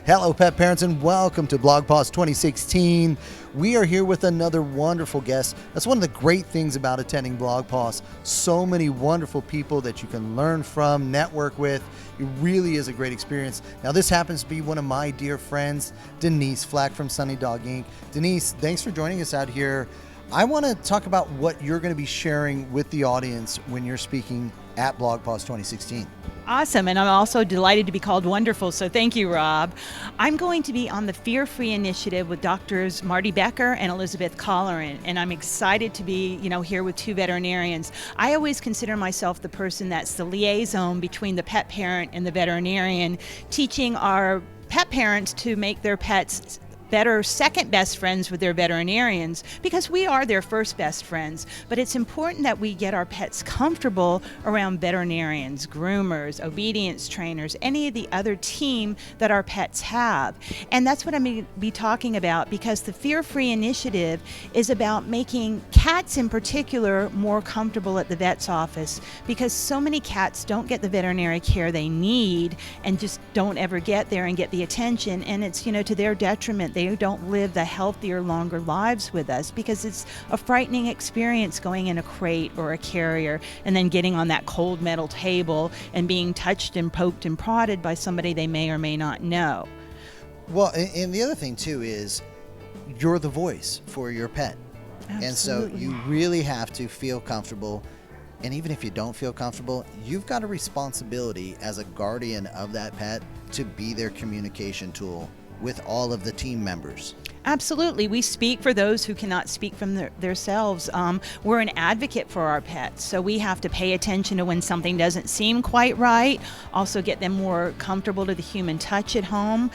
Hello, pet parents, and welcome to BlogPaws 2016. We are here with another wonderful guest. That's one of the great things about attending BlogPaws. So many wonderful people that you can learn from, network with. It really is a great experience. Now, this happens to be one of my dear friends, Denise Fleck from Sunny Dog Inc. Denise, thanks for joining us out here. I want to talk about what you're going to be sharing with the audience when you're speaking at BlogPaws 2016. Awesome, and I'm also delighted to be called wonderful, so thank you, Rob. I'm going to be on the Fear-Free Initiative with Doctors Marty Becker and Elizabeth Colleran, and I'm excited to be, here with two veterinarians. I always consider myself the person that's the liaison between the pet parent and the veterinarian, teaching our pet parents to make their pets better second best friends with their veterinarians, because we are their first best friends. But it's important that we get our pets comfortable around veterinarians, groomers, obedience trainers, any of the other team that our pets have. And that's what I'm going to be talking about, because the Fear-Free Initiative is about making cats in particular more comfortable at the vet's office, because so many cats don't get the veterinary care they need and just don't ever get there and get the attention, and it's to their detriment. They don't live the healthier, longer lives with us, because it's a frightening experience going in a crate or a carrier and then getting on that cold metal table and being touched and poked and prodded by somebody they may or may not know. Well, and the other thing too is you're the voice for your pet. Absolutely. And so you really have to feel comfortable. And even if you don't feel comfortable, you've got a responsibility as a guardian of that pet to be their communication tool with all of the team members. Absolutely. We speak for those who cannot speak from themselves. We're an advocate for our pets, so we have to pay attention to when something doesn't seem quite right, also get them more comfortable to the human touch at home.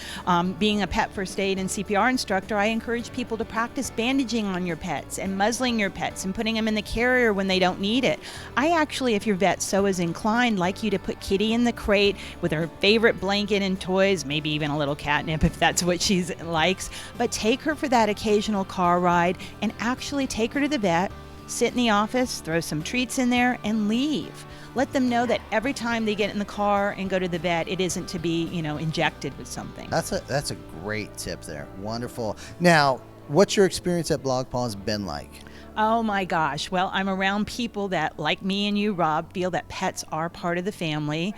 Being a pet first aid and CPR instructor, I encourage people to practice bandaging on your pets and muzzling your pets and putting them in the carrier when they don't need it. I actually, if your vet so is inclined, like you to put Kitty in the crate with her favorite blanket and toys, maybe even a little catnip if that's what she likes, but take her for that occasional car ride and actually take her to the vet, sit in the office, throw some treats in there, and leave. Let them know that every time they get in the car and go to the vet, it isn't to be, injected with something. That's a great tip there. Wonderful. Now, what's your experience at BlogPaws been like? Oh my gosh. Well, I'm around people that, like me and you, Rob, feel that pets are part of the family.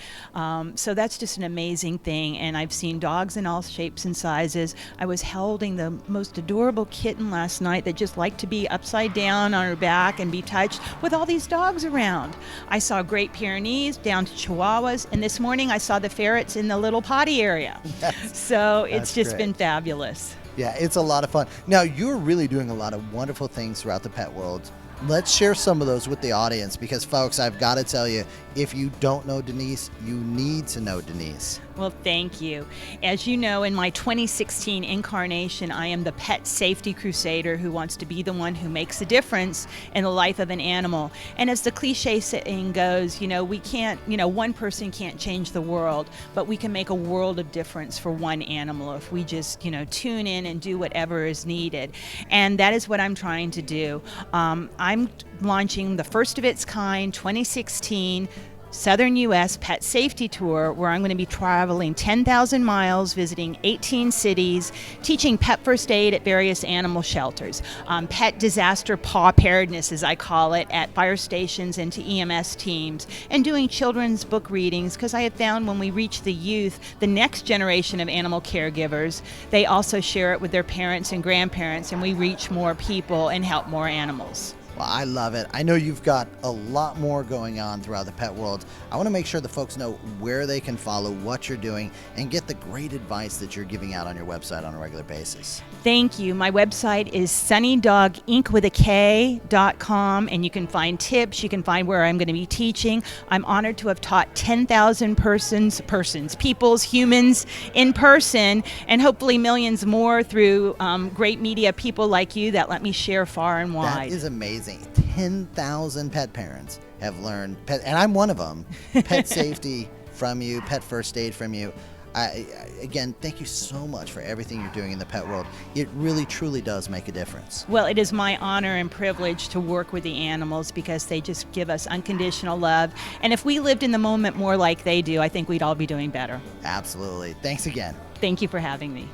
So that's just an amazing thing. And I've seen dogs in all shapes and sizes. I was holding the most adorable kitten last night that just liked to be upside down on her back and be touched, with all these dogs around. I saw Great Pyrenees down to Chihuahuas, and this morning I saw the ferrets in the little potty area. So it's just been fabulous. Yeah, it's a lot of fun. Now, you're really doing a lot of wonderful things throughout the pet world. Let's share some of those with the audience, because, folks, I've got to tell you, if you don't know Denise, you need to know Denise. Well, thank you. As you know, in my 2016 incarnation, I am the Pet Safety Crusader who wants to be the one who makes a difference in the life of an animal. And as the cliche saying goes, we can't, one person can't change the world, but we can make a world of difference for one animal if we just, tune in and do whatever is needed. And that is what I'm trying to do. I'm launching the first of its kind 2016 Southern U.S. Pet Safety Tour, where I'm going to be traveling 10,000 miles, visiting 18 cities, teaching pet first aid at various animal shelters, pet disaster preparedness, as I call it, at fire stations and to EMS teams, and doing children's book readings, because I have found when we reach the youth, the next generation of animal caregivers, they also share it with their parents and grandparents, and we reach more people and help more animals. Well, I love it. I know you've got a lot more going on throughout the pet world. I want to make sure the folks know where they can follow what you're doing and get the great advice that you're giving out on your website on a regular basis. Thank you. My website is sunnydoginc.com, and you can find tips. You can find where I'm going to be teaching. I'm honored to have taught 10,000 humans in person, and hopefully millions more through great media people like you that let me share far and wide. That is amazing. 10,000 pet parents have learned, and I'm one of them, pet safety from you, pet first aid from you. Again, thank you so much for everything you're doing in the pet world. It really, truly does make a difference. Well, it is my honor and privilege to work with the animals because they just give us unconditional love. And if we lived in the moment more like they do, I think we'd all be doing better. Absolutely. Thanks again. Thank you for having me.